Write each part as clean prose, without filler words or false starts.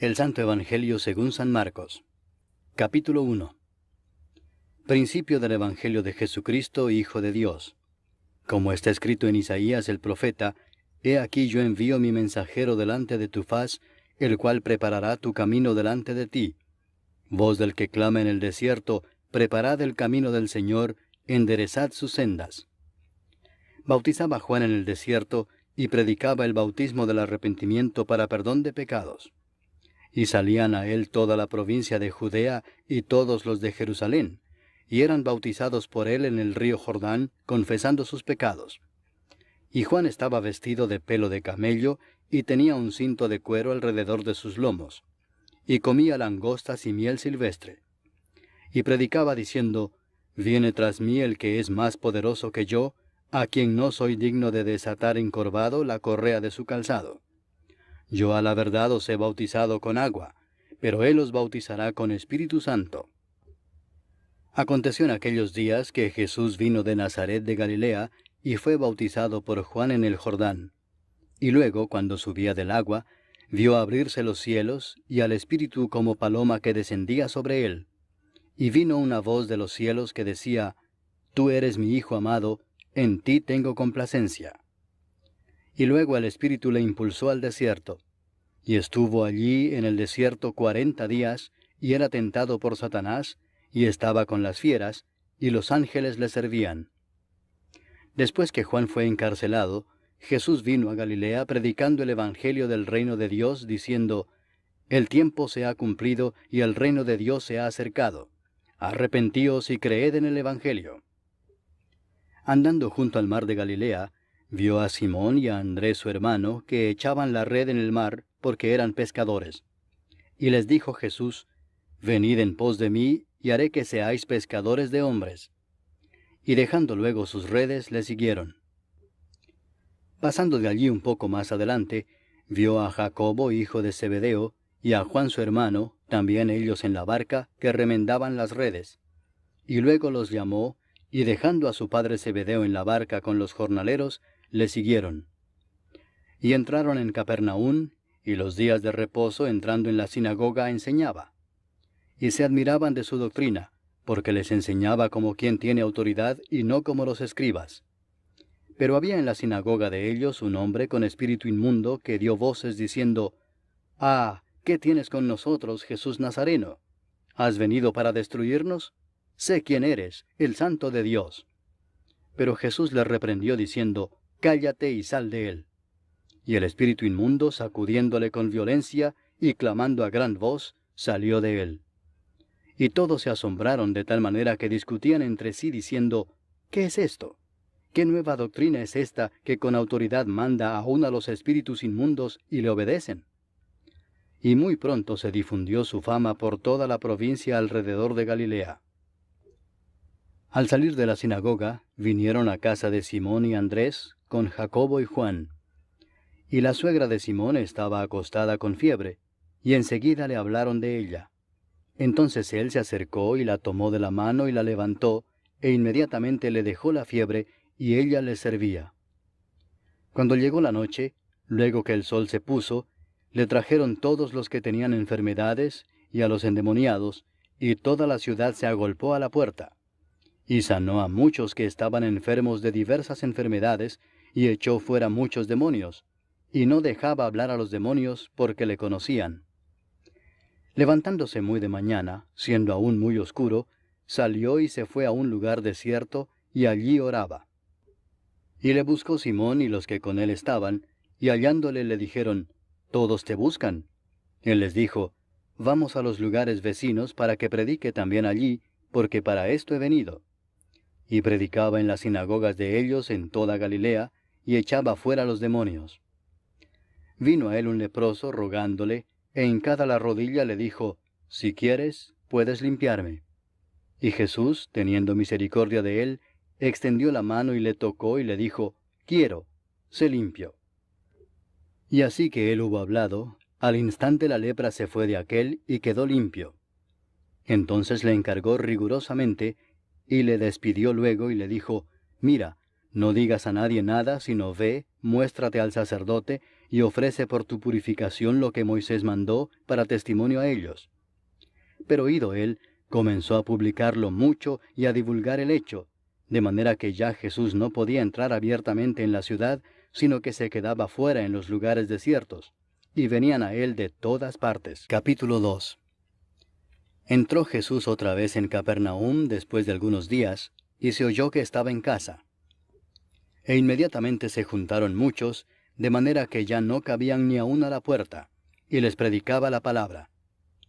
El Santo Evangelio según San Marcos. Capítulo 1. Principio del Evangelio de Jesucristo, Hijo de Dios. Como está escrito en Isaías el profeta, He aquí yo envío mi mensajero delante de tu faz, el cual preparará tu camino delante de ti. Voz del que clama en el desierto, preparad el camino del Señor, enderezad sus sendas. Bautizaba Juan en el desierto, y predicaba el bautismo del arrepentimiento para perdón de pecados. Y salían a él toda la provincia de Judea y todos los de Jerusalén, y eran bautizados por él en el río Jordán, confesando sus pecados. Y Juan estaba vestido de pelo de camello, y tenía un cinto de cuero alrededor de sus lomos, y comía langostas y miel silvestre. Y predicaba diciendo, Viene tras mí el que es más poderoso que yo, a quien no soy digno de desatar encorvado la correa de su calzado. Yo a la verdad os he bautizado con agua, pero él os bautizará con Espíritu Santo. Aconteció en aquellos días que Jesús vino de Nazaret de Galilea, y fue bautizado por Juan en el Jordán. Y luego, cuando subía del agua, vio abrirse los cielos, y al Espíritu como paloma que descendía sobre él. Y vino una voz de los cielos que decía, Tú eres mi Hijo amado, en ti tengo complacencia. Y luego el Espíritu le impulsó al desierto. Y estuvo allí en el desierto 40 días, y era tentado por Satanás, y estaba con las fieras, y los ángeles le servían. Después que Juan fue encarcelado, Jesús vino a Galilea predicando el Evangelio del reino de Dios, diciendo, El tiempo se ha cumplido, y el reino de Dios se ha acercado. Arrepentíos y creed en el Evangelio. Andando junto al mar de Galilea, vio a Simón y a Andrés su hermano, que echaban la red en el mar, porque eran pescadores. Y les dijo Jesús, Venid en pos de mí, y haré que seáis pescadores de hombres. Y dejando luego sus redes, le siguieron. Pasando de allí un poco más adelante, vio a Jacobo, hijo de Zebedeo, y a Juan su hermano, también ellos en la barca, que remendaban las redes. Y luego los llamó, y dejando a su padre Zebedeo en la barca con los jornaleros, le siguieron. Y entraron en Capernaum, y los días de reposo entrando en la sinagoga enseñaba. Y se admiraban de su doctrina, porque les enseñaba como quien tiene autoridad y no como los escribas. Pero había en la sinagoga de ellos un hombre con espíritu inmundo que dio voces diciendo, Ah, ¿qué tienes con nosotros, Jesús Nazareno? ¿Has venido para destruirnos? Sé quién eres, el Santo de Dios. Pero Jesús le reprendió diciendo, Cállate y sal de él. Y el espíritu inmundo, sacudiéndole con violencia y clamando a gran voz, salió de él. Y todos se asombraron de tal manera que discutían entre sí diciendo, ¿Qué es esto? ¿Qué nueva doctrina es esta que con autoridad manda aún a los espíritus inmundos y le obedecen? Y muy pronto se difundió su fama por toda la provincia alrededor de Galilea. Al salir de la sinagoga, vinieron a casa de Simón y Andrés, con Jacobo y Juan. Y la suegra de Simón estaba acostada con fiebre, y enseguida le hablaron de ella. Entonces él se acercó y la tomó de la mano y la levantó, e inmediatamente le dejó la fiebre, y ella le servía. Cuando llegó la noche, luego que el sol se puso, le trajeron todos los que tenían enfermedades, y a los endemoniados, y toda la ciudad se agolpó a la puerta. Y sanó a muchos que estaban enfermos de diversas enfermedades, y echó fuera muchos demonios, y no dejaba hablar a los demonios porque le conocían. Levantándose muy de mañana, siendo aún muy oscuro, salió y se fue a un lugar desierto, y allí oraba. Y le buscó Simón y los que con él estaban, y hallándole le dijeron, Todos te buscan. Él les dijo, Vamos a los lugares vecinos para que predique también allí, porque para esto he venido. Y predicaba en las sinagogas de ellos en toda Galilea, y echaba fuera los demonios. Vino a él un leproso rogándole, e hincada la rodilla le dijo, Si quieres, puedes limpiarme. Y Jesús, teniendo misericordia de él, extendió la mano y le tocó y le dijo, Quiero, sé limpio. Y así que él hubo hablado, al instante la lepra se fue de aquél y quedó limpio. Entonces le encargó rigurosamente, y le despidió luego y le dijo, Mira, no digas a nadie nada, sino ve, muéstrate al sacerdote, y ofrece por tu purificación lo que Moisés mandó para testimonio a ellos. Pero oído él, comenzó a publicarlo mucho y a divulgar el hecho, de manera que ya Jesús no podía entrar abiertamente en la ciudad, sino que se quedaba fuera en los lugares desiertos, y venían a él de todas partes. Capítulo 2. Entró Jesús otra vez en Capernaum después de algunos días, y se oyó que estaba en casa. E inmediatamente se juntaron muchos, de manera que ya no cabían ni aun a la puerta, y les predicaba la palabra.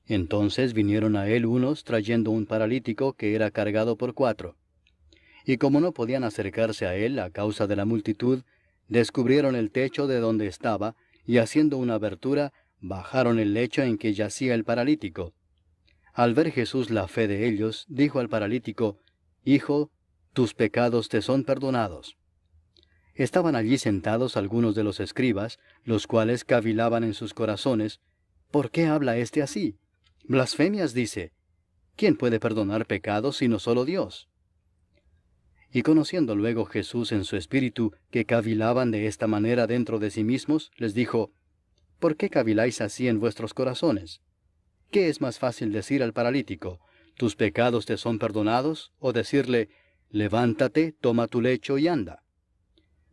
Entonces vinieron a él unos trayendo un paralítico que era cargado por 4. Y como no podían acercarse a él a causa de la multitud, descubrieron el techo de donde estaba, y haciendo una abertura, bajaron el lecho en que yacía el paralítico. Al ver Jesús la fe de ellos, dijo al paralítico, Hijo, tus pecados te son perdonados. Estaban allí sentados algunos de los escribas, los cuales cavilaban en sus corazones, ¿por qué habla éste así? Blasfemias dice. ¿Quién puede perdonar pecados sino solo Dios? Y conociendo luego Jesús en su espíritu que cavilaban de esta manera dentro de sí mismos, les dijo, ¿por qué caviláis así en vuestros corazones? ¿Qué es más fácil decir al paralítico, tus pecados te son perdonados, o decirle, levántate, toma tu lecho y anda?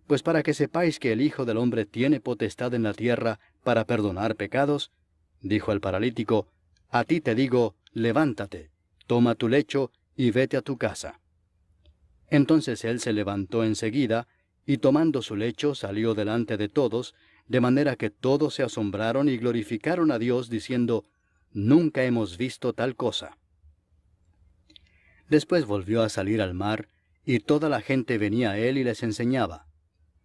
Pues para que sepáis que el Hijo del Hombre tiene potestad en la tierra para perdonar pecados, dijo al paralítico, a ti te digo, levántate, toma tu lecho y vete a tu casa. Entonces él se levantó enseguida, y tomando su lecho salió delante de todos, de manera que todos se asombraron y glorificaron a Dios, diciendo, nunca hemos visto tal cosa. Después volvió a salir al mar, y toda la gente venía a él y les enseñaba.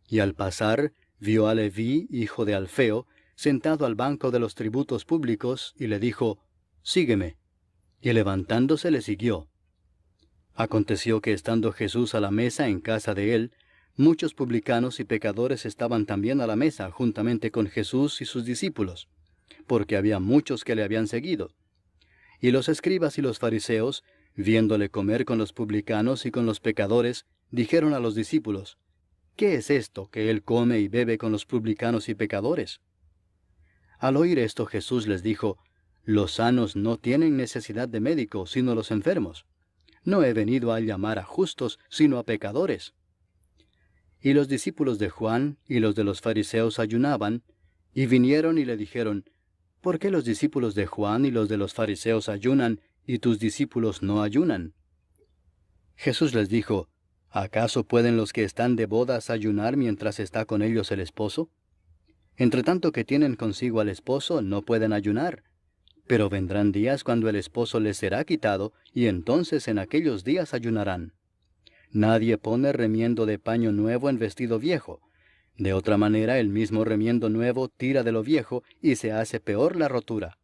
Y al pasar, vio a Leví, hijo de Alfeo, sentado al banco de los tributos públicos, y le dijo, sígueme. Y levantándose le siguió. Aconteció que estando Jesús a la mesa en casa de él, muchos publicanos y pecadores estaban también a la mesa juntamente con Jesús y sus discípulos, porque había muchos que le habían seguido. Y los escribas y los fariseos, viéndole comer con los publicanos y con los pecadores, dijeron a los discípulos, ¿qué es esto que él come y bebe con los publicanos y pecadores? Al oír esto Jesús les dijo, los sanos no tienen necesidad de médico, sino los enfermos. No he venido a llamar a justos, sino a pecadores. Y los discípulos de Juan y los de los fariseos ayunaban, y vinieron y le dijeron, ¿por qué los discípulos de Juan y los de los fariseos ayunan, y tus discípulos no ayunan? Jesús les dijo, ¿acaso pueden los que están de bodas ayunar mientras está con ellos el esposo? Entre tanto que tienen consigo al esposo, no pueden ayunar. Pero vendrán días cuando el esposo les será quitado, y entonces en aquellos días ayunarán. Nadie pone remiendo de paño nuevo en vestido viejo. De otra manera, el mismo remiendo nuevo tira de lo viejo, y se hace peor la rotura.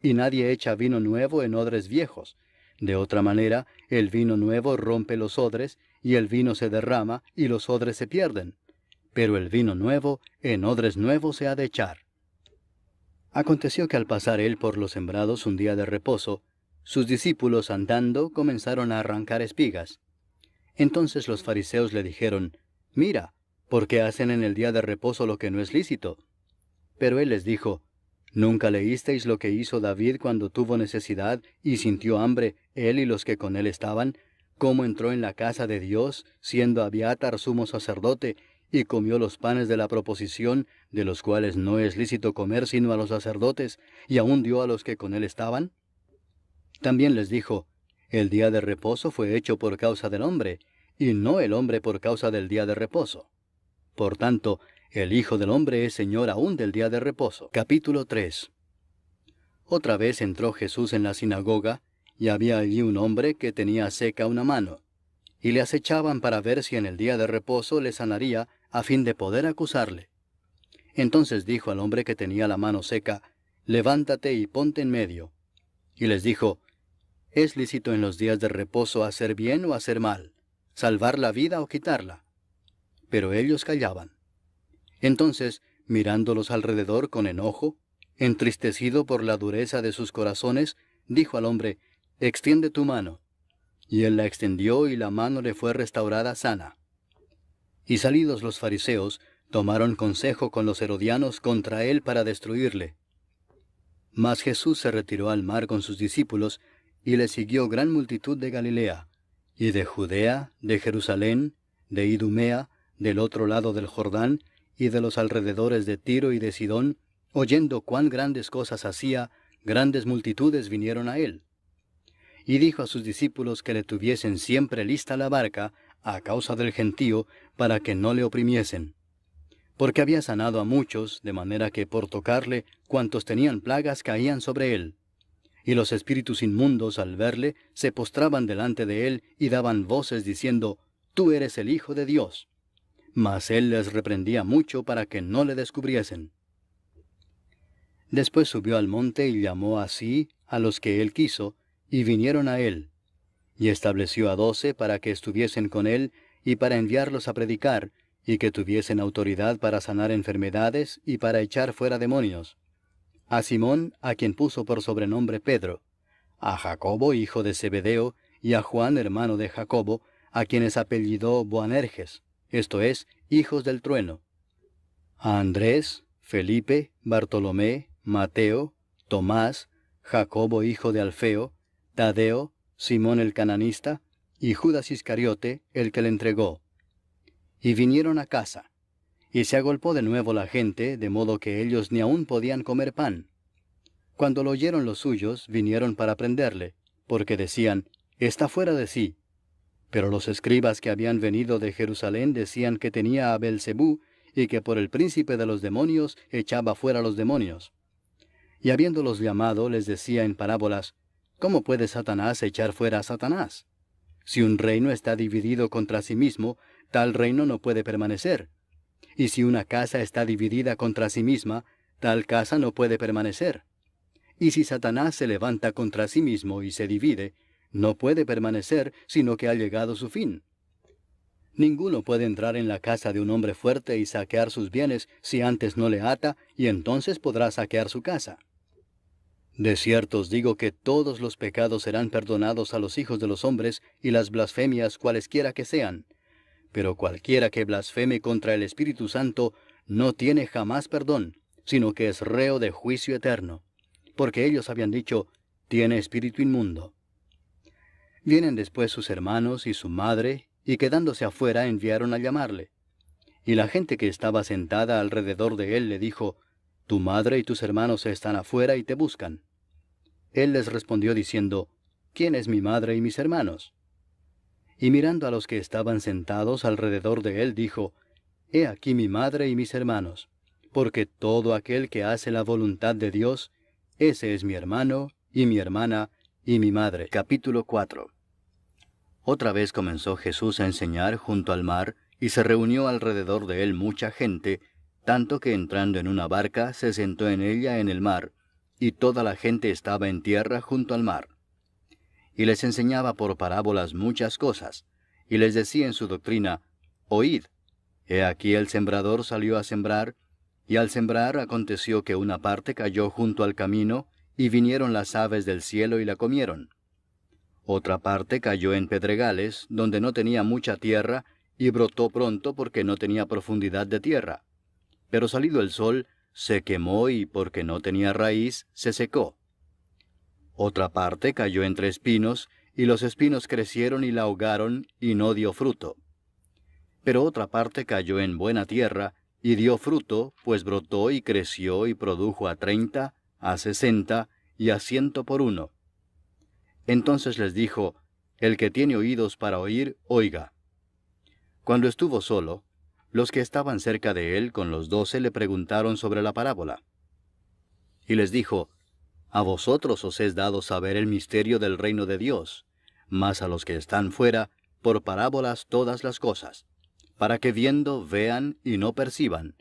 Y nadie echa vino nuevo en odres viejos. De otra manera, el vino nuevo rompe los odres, y el vino se derrama, y los odres se pierden. Pero el vino nuevo en odres nuevos se ha de echar. Aconteció que al pasar él por los sembrados un día de reposo, sus discípulos andando comenzaron a arrancar espigas. Entonces los fariseos le dijeron, mira, ¿por qué hacen en el día de reposo lo que no es lícito? Pero él les dijo, ¿nunca leísteis lo que hizo David cuando tuvo necesidad y sintió hambre, él y los que con él estaban, cómo entró en la casa de Dios, siendo Abiatar sumo sacerdote, y comió los panes de la proposición, de los cuales no es lícito comer sino a los sacerdotes, y aún dio a los que con él estaban? También les dijo, el día de reposo fue hecho por causa del hombre, y no el hombre por causa del día de reposo. Por tanto, el Hijo del Hombre es Señor aún del día de reposo. Capítulo 3. Otra vez entró Jesús en la sinagoga, y había allí un hombre que tenía seca una mano, y le acechaban para ver si en el día de reposo le sanaría, a fin de poder acusarle. Entonces dijo al hombre que tenía la mano seca, levántate y ponte en medio. Y les dijo, ¿es lícito en los días de reposo hacer bien o hacer mal, salvar la vida o quitarla? Pero ellos callaban. Entonces, mirándolos alrededor con enojo, entristecido por la dureza de sus corazones, dijo al hombre, extiende tu mano. Y él la extendió y la mano le fue restaurada sana. Y salidos los fariseos, tomaron consejo con los herodianos contra él para destruirle. Mas Jesús se retiró al mar con sus discípulos, y le siguió gran multitud de Galilea, y de Judea, de Jerusalén, de Idumea, del otro lado del Jordán, y de los alrededores de Tiro y de Sidón, oyendo cuán grandes cosas hacía, grandes multitudes vinieron a él. Y dijo a sus discípulos que le tuviesen siempre lista la barca, a causa del gentío, para que no le oprimiesen. Porque había sanado a muchos, de manera que por tocarle, cuantos tenían plagas caían sobre él. Y los espíritus inmundos, al verle, se postraban delante de él y daban voces diciendo, «Tú eres el Hijo de Dios». Mas él les reprendía mucho para que no le descubriesen. Después subió al monte y llamó así a los que él quiso, y vinieron a él. Y estableció a 12 para que estuviesen con él, y para enviarlos a predicar, y que tuviesen autoridad para sanar enfermedades y para echar fuera demonios. A Simón, a quien puso por sobrenombre Pedro, a Jacobo, hijo de Zebedeo, y a Juan, hermano de Jacobo, a quienes apellidó Boanerges, esto es, hijos del trueno, a Andrés, Felipe, Bartolomé, Mateo, Tomás, Jacobo, hijo de Alfeo, Tadeo, Simón el cananista, y Judas Iscariote, el que le entregó. Y vinieron a casa. Y se agolpó de nuevo la gente, de modo que ellos ni aun podían comer pan. Cuando lo oyeron los suyos, vinieron para prenderle, porque decían, «Está fuera de sí». Pero los escribas que habían venido de Jerusalén decían que tenía a Beelzebú, y que por el príncipe de los demonios echaba fuera los demonios. Y habiéndolos llamado, les decía en parábolas, «¿Cómo puede Satanás echar fuera a Satanás? Si un reino está dividido contra sí mismo, tal reino no puede permanecer. Y si una casa está dividida contra sí misma, tal casa no puede permanecer. Y si Satanás se levanta contra sí mismo y se divide, no puede permanecer, sino que ha llegado su fin. Ninguno puede entrar en la casa de un hombre fuerte y saquear sus bienes si antes no le ata, y entonces podrá saquear su casa. De cierto os digo que todos los pecados serán perdonados a los hijos de los hombres y las blasfemias cualesquiera que sean. Pero cualquiera que blasfeme contra el Espíritu Santo no tiene jamás perdón, sino que es reo de juicio eterno. Porque ellos habían dicho, tiene espíritu inmundo. Vienen después sus hermanos y su madre, y quedándose afuera enviaron a llamarle. Y la gente que estaba sentada alrededor de él le dijo, tu madre y tus hermanos están afuera y te buscan. Él les respondió diciendo, ¿quién es mi madre y mis hermanos? Y mirando a los que estaban sentados alrededor de él, dijo, He aquí mi madre y mis hermanos, porque todo aquel que hace la voluntad de Dios, ese es mi hermano, y mi hermana, y mi madre. Capítulo 4. Otra vez comenzó Jesús a enseñar junto al mar, y se reunió alrededor de él mucha gente, tanto que entrando en una barca se sentó en ella en el mar, y toda la gente estaba en tierra junto al mar. Y les enseñaba por parábolas muchas cosas, y les decía en su doctrina, Oíd, he aquí el sembrador salió a sembrar, y al sembrar aconteció que una parte cayó junto al camino, y vinieron las aves del cielo y la comieron. Otra parte cayó en pedregales, donde no tenía mucha tierra, y brotó pronto porque no tenía profundidad de tierra. Pero salido el sol, se quemó y porque no tenía raíz, se secó. Otra parte cayó entre espinos, y los espinos crecieron y la ahogaron, y no dio fruto. Pero otra parte cayó en buena tierra, y dio fruto, pues brotó y creció y produjo a 30, a 60, y a 100 por uno. Entonces les dijo, el que tiene oídos para oír, oiga. Cuando estuvo solo, los que estaban cerca de él con los 12 le preguntaron sobre la parábola. Y les dijo, a vosotros os es dado saber el misterio del reino de Dios, mas a los que están fuera, por parábolas todas las cosas, para que viendo vean y no perciban,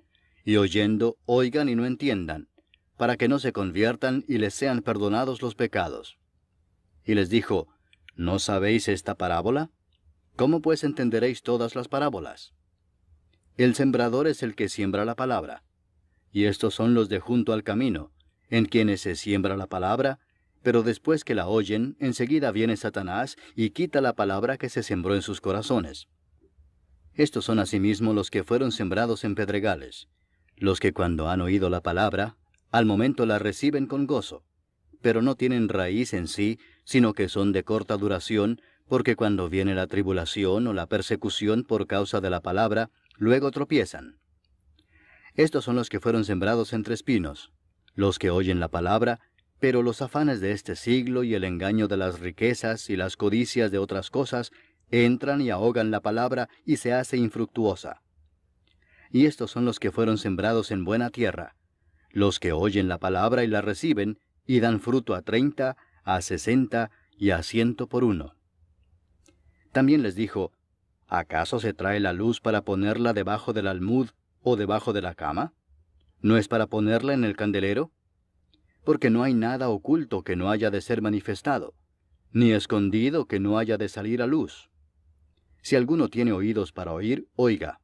y oyendo oigan y no entiendan, para que no se conviertan y les sean perdonados los pecados. Y les dijo, ¿no sabéis esta parábola? ¿Cómo pues entenderéis todas las parábolas? El sembrador es el que siembra la palabra, y estos son los de junto al camino, en quienes se siembra la palabra, pero después que la oyen, enseguida viene Satanás y quita la palabra que se sembró en sus corazones. Estos son asimismo los que fueron sembrados en pedregales, los que cuando han oído la palabra, al momento la reciben con gozo, pero no tienen raíz en sí, sino que son de corta duración, porque cuando viene la tribulación o la persecución por causa de la palabra, luego tropiezan. Estos son los que fueron sembrados entre espinos, los que oyen la palabra, pero los afanes de este siglo y el engaño de las riquezas y las codicias de otras cosas entran y ahogan la palabra y se hace infructuosa. Y estos son los que fueron sembrados en buena tierra, los que oyen la palabra y la reciben, y dan fruto a 30, a 60 y a 100 por uno. También les dijo, ¿acaso se trae la luz para ponerla debajo del almud o debajo de la cama? ¿No es para ponerla en el candelero? Porque no hay nada oculto que no haya de ser manifestado, ni escondido que no haya de salir a luz. Si alguno tiene oídos para oír, oiga.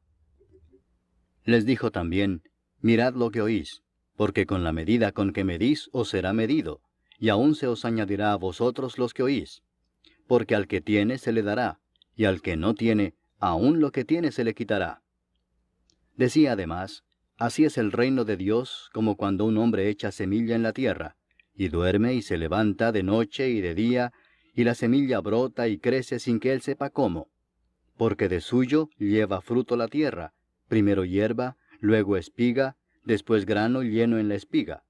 Les dijo también, mirad lo que oís, porque con la medida con que medís os será medido, y aún se os añadirá a vosotros los que oís. Porque al que tiene se le dará, y al que no tiene, aún lo que tiene se le quitará. Decía además, así es el reino de Dios como cuando un hombre echa semilla en la tierra, y duerme y se levanta de noche y de día, y la semilla brota y crece sin que él sepa cómo. Porque de suyo lleva fruto la tierra, primero hierba, luego espiga, después grano lleno en la espiga.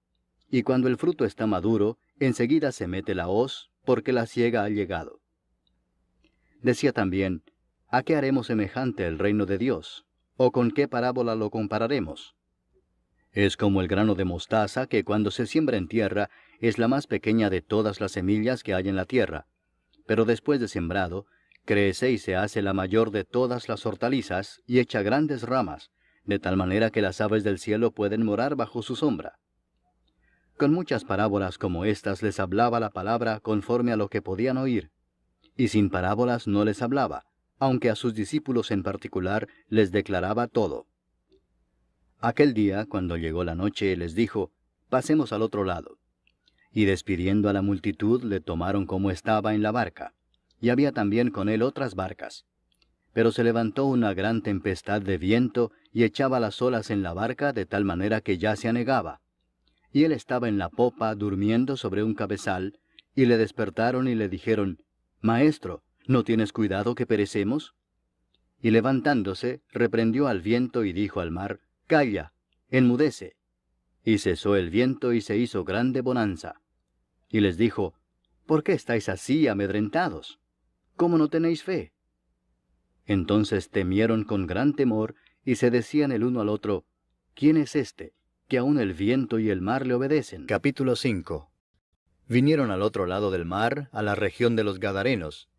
Y cuando el fruto está maduro, enseguida se mete la hoz, porque la siega ha llegado. Decía también, ¿a qué haremos semejante el reino de Dios? ¿O con qué parábola lo compararemos? Es como el grano de mostaza que cuando se siembra en tierra es la más pequeña de todas las semillas que hay en la tierra, pero después de sembrado, crece y se hace la mayor de todas las hortalizas y echa grandes ramas, de tal manera que las aves del cielo pueden morar bajo su sombra. Con muchas parábolas como estas les hablaba la palabra conforme a lo que podían oír, y sin parábolas no les hablaba, aunque a sus discípulos en particular les declaraba todo. Aquel día, cuando llegó la noche, les dijo, pasemos al otro lado. Y despidiendo a la multitud, le tomaron como estaba en la barca, y había también con él otras barcas. Pero se levantó una gran tempestad de viento, y echaba las olas en la barca de tal manera que ya se anegaba. Y él estaba en la popa, durmiendo sobre un cabezal, y le despertaron y le dijeron, Maestro, ¿no tienes cuidado que perecemos? Y levantándose, reprendió al viento y dijo al mar, Calla, enmudece. Y cesó el viento y se hizo grande bonanza. Y les dijo, ¿por qué estáis así amedrentados? ¿Cómo no tenéis fe? Entonces temieron con gran temor, y se decían el uno al otro, ¿quién es este, que aun el viento y el mar le obedecen? Capítulo 5. Vinieron al otro lado del mar, a la región de los Gadarenos,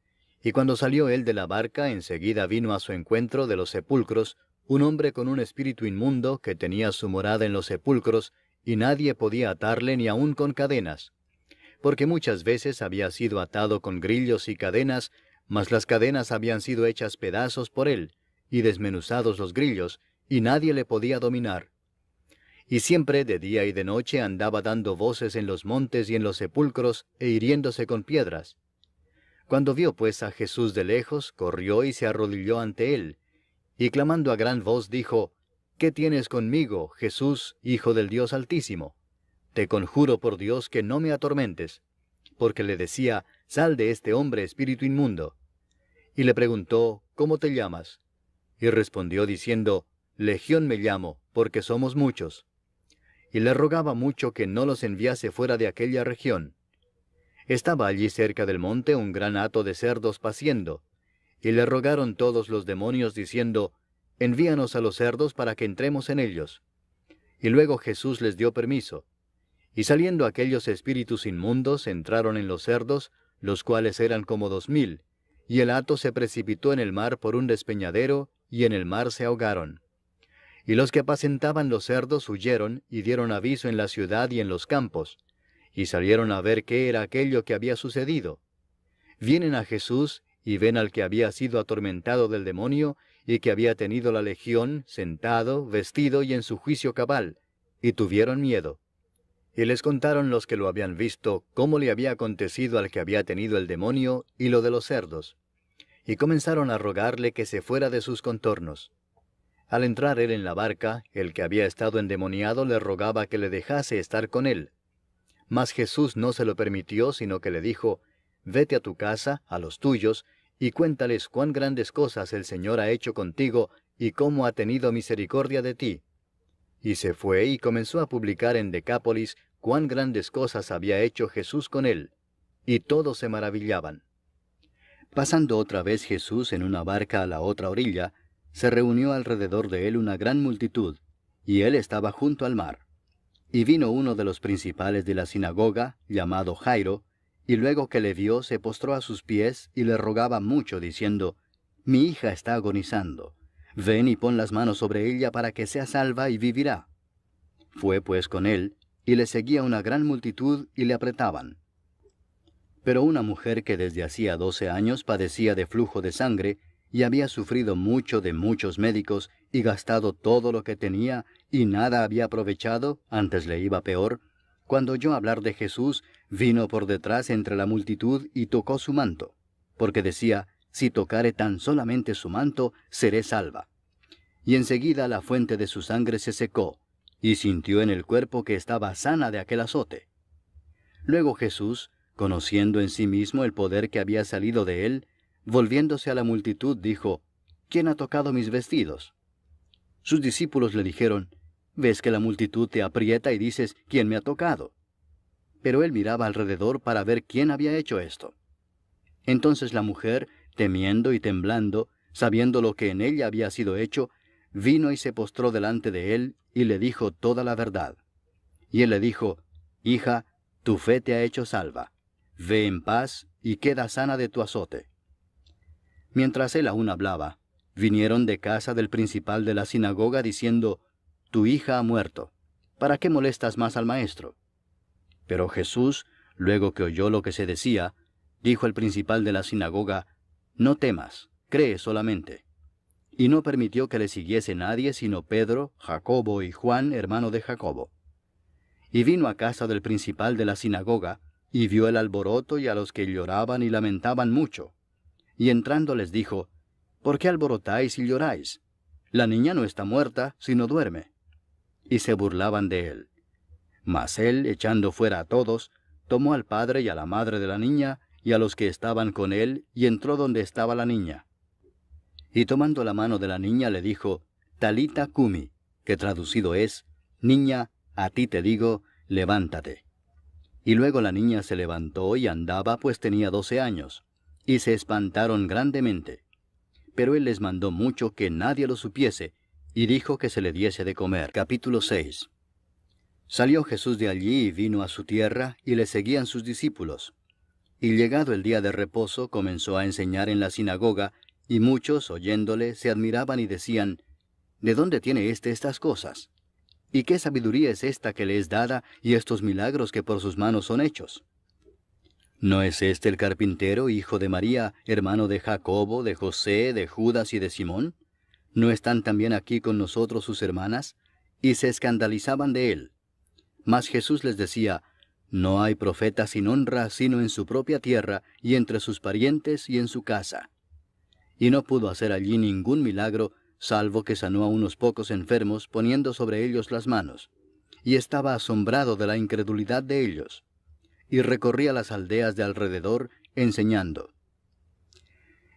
y cuando salió él de la barca, enseguida vino a su encuentro de los sepulcros un hombre con un espíritu inmundo que tenía su morada en los sepulcros, y nadie podía atarle ni aun con cadenas, porque muchas veces había sido atado con grillos y cadenas, mas las cadenas habían sido hechas pedazos por él, y desmenuzados los grillos, y nadie le podía dominar. Y siempre de día y de noche andaba dando voces en los montes y en los sepulcros, e hiriéndose con piedras. Cuando vio pues a Jesús de lejos, corrió y se arrodilló ante él, y clamando a gran voz dijo, ¿qué tienes conmigo, Jesús, Hijo del Dios Altísimo? Te conjuro por Dios que no me atormentes. Porque le decía, sal de este hombre, espíritu inmundo. Y le preguntó, ¿cómo te llamas? Y respondió diciendo, Legión me llamo, porque somos muchos. Y le rogaba mucho que no los enviase fuera de aquella región. Estaba allí cerca del monte un gran hato de cerdos paciendo, y le rogaron todos los demonios diciendo, envíanos a los cerdos para que entremos en ellos. Y luego Jesús les dio permiso. Y saliendo aquellos espíritus inmundos entraron en los cerdos, los cuales eran como 2000, y el hato se precipitó en el mar por un despeñadero, y en el mar se ahogaron. Y los que apacentaban los cerdos huyeron, y dieron aviso en la ciudad y en los campos, y salieron a ver qué era aquello que había sucedido. Vienen a Jesús, y ven al que había sido atormentado del demonio, y que había tenido la legión, sentado, vestido y en su juicio cabal, y tuvieron miedo. Y les contaron los que lo habían visto, cómo le había acontecido al que había tenido el demonio, y lo de los cerdos. y comenzaron a rogarle que se fuera de sus contornos. Al entrar él en la barca, el que había estado endemoniado le rogaba que le dejase estar con él. Mas Jesús no se lo permitió, sino que le dijo, «Vete a tu casa, a los tuyos, y cuéntales cuán grandes cosas el Señor ha hecho contigo, y cómo ha tenido misericordia de ti». Y se fue y comenzó a publicar en Decápolis cuán grandes cosas había hecho Jesús con él, y todos se maravillaban. Pasando otra vez Jesús en una barca a la otra orilla, se reunió alrededor de él una gran multitud, y él estaba junto al mar. Y vino uno de los principales de la sinagoga, llamado Jairo, y luego que le vio se postró a sus pies y le rogaba mucho, diciendo, «Mi hija está agonizando. Ven y pon las manos sobre ella para que sea salva y vivirá». Fue pues con él, y le seguía una gran multitud y le apretaban. Pero una mujer que desde hacía 12 años padecía de flujo de sangre, y había sufrido mucho de muchos médicos, y gastado todo lo que tenía, y nada había aprovechado, antes le iba peor, cuando oyó hablar de Jesús, vino por detrás entre la multitud y tocó su manto, porque decía, «Si tocare tan solamente su manto, seré salva». Y enseguida la fuente de su sangre se secó, y sintió en el cuerpo que estaba sana de aquel azote. Luego Jesús, conociendo en sí mismo el poder que había salido de él, volviéndose a la multitud, dijo, «¿Quién ha tocado mis vestidos?». Sus discípulos le dijeron, «¿Ves que la multitud te aprieta y dices, ¿quién me ha tocado?». Pero él miraba alrededor para ver quién había hecho esto. Entonces la mujer, temiendo y temblando, sabiendo lo que en ella había sido hecho, vino y se postró delante de él, y le dijo toda la verdad. Y él le dijo, «Hija, tu fe te ha hecho salva. Ve en paz, y queda sana de tu azote». Mientras él aún hablaba, vinieron de casa del principal de la sinagoga diciendo, «Tu hija ha muerto. ¿Para qué molestas más al maestro?». Pero Jesús, luego que oyó lo que se decía, dijo al principal de la sinagoga, «No temas, cree solamente». Y no permitió que le siguiese nadie sino Pedro, Jacobo y Juan, hermano de Jacobo. Y vino a casa del principal de la sinagoga, y vio el alboroto y a los que lloraban y lamentaban mucho. Y entrando les dijo, «¿Por qué alborotáis y lloráis? La niña no está muerta, sino duerme». Y se burlaban de él. Mas él, echando fuera a todos, tomó al padre y a la madre de la niña, y a los que estaban con él, y entró donde estaba la niña. Y tomando la mano de la niña le dijo, «Talita cumi», que traducido es, «Niña, a ti te digo, levántate». Y luego la niña se levantó y andaba, pues tenía 12 años, y se espantaron grandemente. Pero él les mandó mucho que nadie lo supiese, y dijo que se le diese de comer. Capítulo 6. Salió Jesús de allí y vino a su tierra, y le seguían sus discípulos. Y llegado el día de reposo, comenzó a enseñar en la sinagoga, y muchos, oyéndole, se admiraban y decían, «¿De dónde tiene estas cosas? ¿Y qué sabiduría es esta que le es dada, y estos milagros que por sus manos son hechos? ¿No es este el carpintero, hijo de María, hermano de Jacobo, de José, de Judas y de Simón? ¿No están también aquí con nosotros sus hermanas?». Y se escandalizaban de él. Mas Jesús les decía, «No hay profeta sin honra sino en su propia tierra, y entre sus parientes y en su casa». Y no pudo hacer allí ningún milagro, salvo que sanó a unos pocos enfermos, poniendo sobre ellos las manos. Y estaba asombrado de la incredulidad de ellos. Y recorría las aldeas de alrededor, enseñando.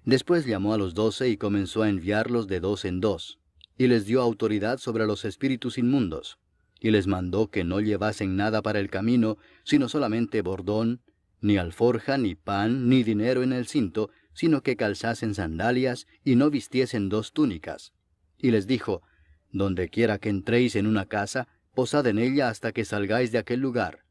Después llamó a los 12 y comenzó a enviarlos de 2 en 2, y les dio autoridad sobre los espíritus inmundos. Y les mandó que no llevasen nada para el camino, sino solamente bordón, ni alforja, ni pan, ni dinero en el cinto, sino que calzasen sandalias y no vistiesen 2 túnicas. Y les dijo, «Donde quiera que entréis en una casa, posad en ella hasta que salgáis de aquel lugar.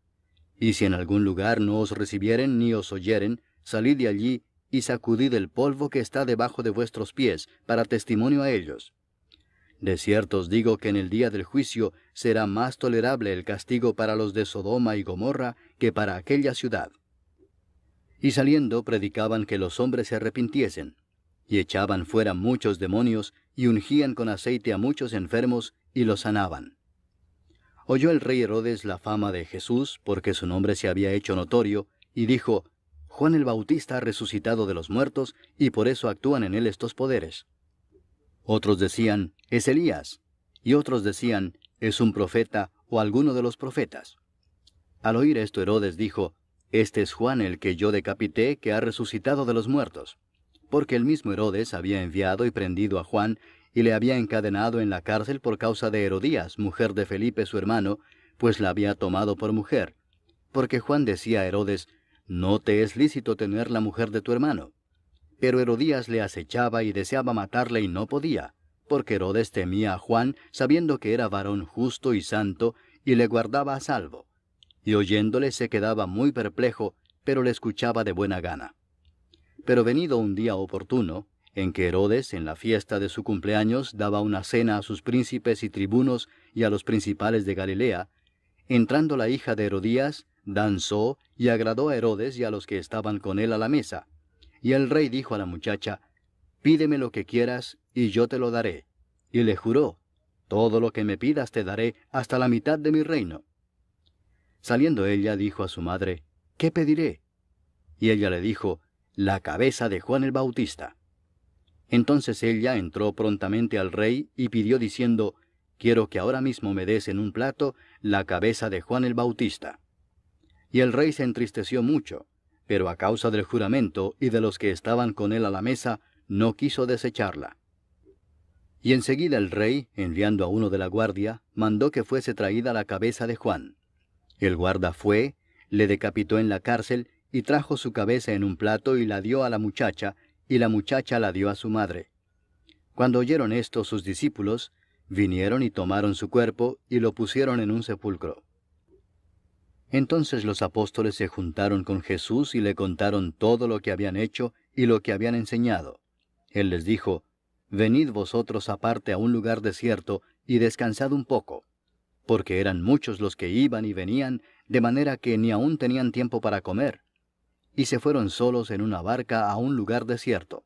Y si en algún lugar no os recibieren ni os oyeren, salid de allí y sacudid el polvo que está debajo de vuestros pies, para testimonio a ellos. De cierto os digo que en el día del juicio será más tolerable el castigo para los de Sodoma y Gomorra que para aquella ciudad». Y saliendo predicaban que los hombres se arrepintiesen, y echaban fuera muchos demonios, y ungían con aceite a muchos enfermos, y los sanaban. Oyó el rey Herodes la fama de Jesús, porque su nombre se había hecho notorio, y dijo, Juan el Bautista ha resucitado de los muertos, y por eso actúan en él estos poderes. Otros decían, es Elías, y otros decían, es un profeta o alguno de los profetas. Al oír esto, Herodes dijo, este es Juan el que yo decapité, que ha resucitado de los muertos. Porque el mismo Herodes había enviado y prendido a Juan, y le había encadenado en la cárcel por causa de Herodías, mujer de Felipe su hermano, pues la había tomado por mujer. Porque Juan decía a Herodes, no te es lícito tener la mujer de tu hermano. Pero Herodías le acechaba y deseaba matarle y no podía, porque Herodes temía a Juan, sabiendo que era varón justo y santo, y le guardaba a salvo. Y oyéndole se quedaba muy perplejo, pero le escuchaba de buena gana. Pero venido un día oportuno, en que Herodes, en la fiesta de su cumpleaños, daba una cena a sus príncipes y tribunos y a los principales de Galilea, entrando la hija de Herodías, danzó y agradó a Herodes y a los que estaban con él a la mesa. Y el rey dijo a la muchacha, pídeme lo que quieras, y yo te lo daré. Y le juró, todo lo que me pidas te daré, hasta la mitad de mi reino. Saliendo ella, dijo a su madre, ¿qué pediré? Y ella le dijo, la cabeza de Juan el Bautista. Entonces ella entró prontamente al rey y pidió diciendo, quiero que ahora mismo me des en un plato la cabeza de Juan el Bautista. Y el rey se entristeció mucho, pero a causa del juramento y de los que estaban con él a la mesa, no quiso desecharla. Y enseguida el rey, enviando a uno de la guardia, mandó que fuese traída la cabeza de Juan. El guarda fue, le decapitó en la cárcel, y trajo su cabeza en un plato y la dio a la muchacha, y la muchacha la dio a su madre. Cuando oyeron esto sus discípulos, vinieron y tomaron su cuerpo, y lo pusieron en un sepulcro. Entonces los apóstoles se juntaron con Jesús y le contaron todo lo que habían hecho y lo que habían enseñado. Él les dijo, venid vosotros aparte a un lugar desierto, y descansad un poco. Porque eran muchos los que iban y venían, de manera que ni aún tenían tiempo para comer. Y se fueron solos en una barca a un lugar desierto.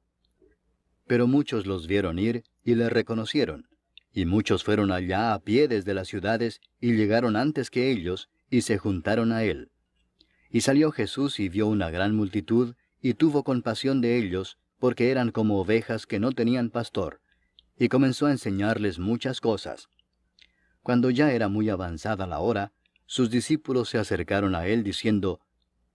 Pero muchos los vieron ir, y le reconocieron. Y muchos fueron allá a pie desde las ciudades, y llegaron antes que ellos, y se juntaron a él. Y salió Jesús y vio una gran multitud, y tuvo compasión de ellos, porque eran como ovejas que no tenían pastor, y comenzó a enseñarles muchas cosas. Cuando ya era muy avanzada la hora, sus discípulos se acercaron a él diciendo,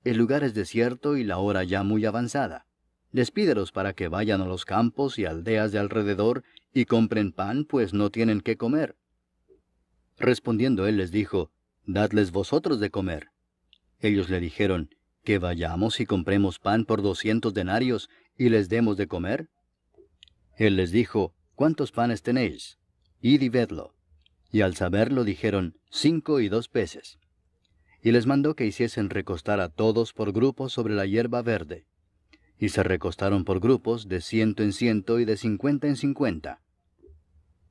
el lugar es desierto y la hora ya muy avanzada. Despídelos para que vayan a los campos y aldeas de alrededor y compren pan, pues no tienen qué comer. Respondiendo él les dijo, dadles vosotros de comer. Ellos le dijeron, que vayamos y compremos pan por 200 denarios y les demos de comer. Él les dijo, ¿cuántos panes tenéis? Id y vedlo. Y al saberlo dijeron, 5 y 2 peces. Y les mandó que hiciesen recostar a todos por grupos sobre la hierba verde. Y se recostaron por grupos de 100 en 100 y de 50 en 50.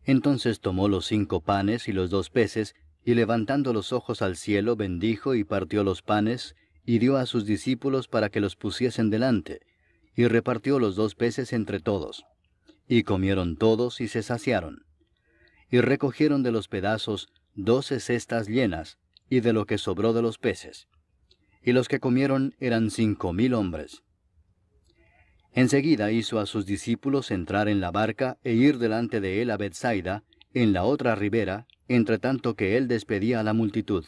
Entonces tomó los 5 panes y los 2 peces, y levantando los ojos al cielo bendijo y partió los panes, y dio a sus discípulos para que los pusiesen delante, y repartió los 2 peces entre todos. Y comieron todos y se saciaron. Y recogieron de los pedazos 12 cestas llenas, y de lo que sobró de los peces. Y los que comieron eran 5000 hombres. Enseguida hizo a sus discípulos entrar en la barca e ir delante de él a Bethsaida, en la otra ribera, entre tanto que él despedía a la multitud.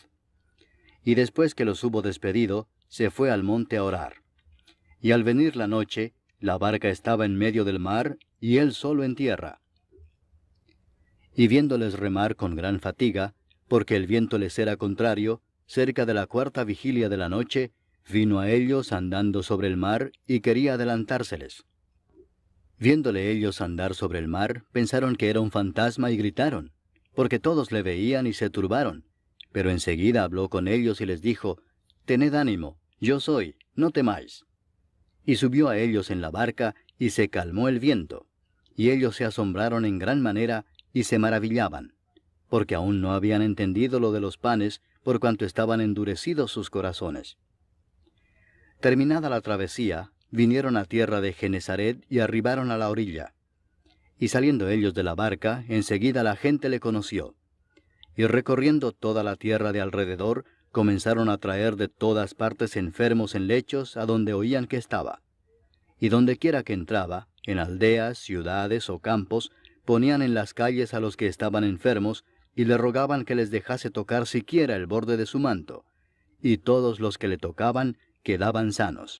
Y después que los hubo despedido, se fue al monte a orar. Y al venir la noche, la barca estaba en medio del mar, y él solo en tierra. Y viéndoles remar con gran fatiga, porque el viento les era contrario, cerca de la 4ª vigilia de la noche, vino a ellos andando sobre el mar, y quería adelantárseles. Viéndole ellos andar sobre el mar, pensaron que era un fantasma y gritaron, porque todos le veían y se turbaron. Pero enseguida habló con ellos y les dijo, tened ánimo, yo soy, no temáis. Y subió a ellos en la barca, y se calmó el viento. Y ellos se asombraron en gran manera, y se maravillaban, porque aún no habían entendido lo de los panes, por cuanto estaban endurecidos sus corazones. Terminada la travesía, vinieron a tierra de Genesaret y arribaron a la orilla. Y saliendo ellos de la barca, enseguida la gente le conoció. Y recorriendo toda la tierra de alrededor, comenzaron a traer de todas partes enfermos en lechos a donde oían que estaba. Y dondequiera que entraba, en aldeas, ciudades o campos, ponían en las calles a los que estaban enfermos, y le rogaban que les dejase tocar siquiera el borde de su manto, y todos los que le tocaban quedaban sanos.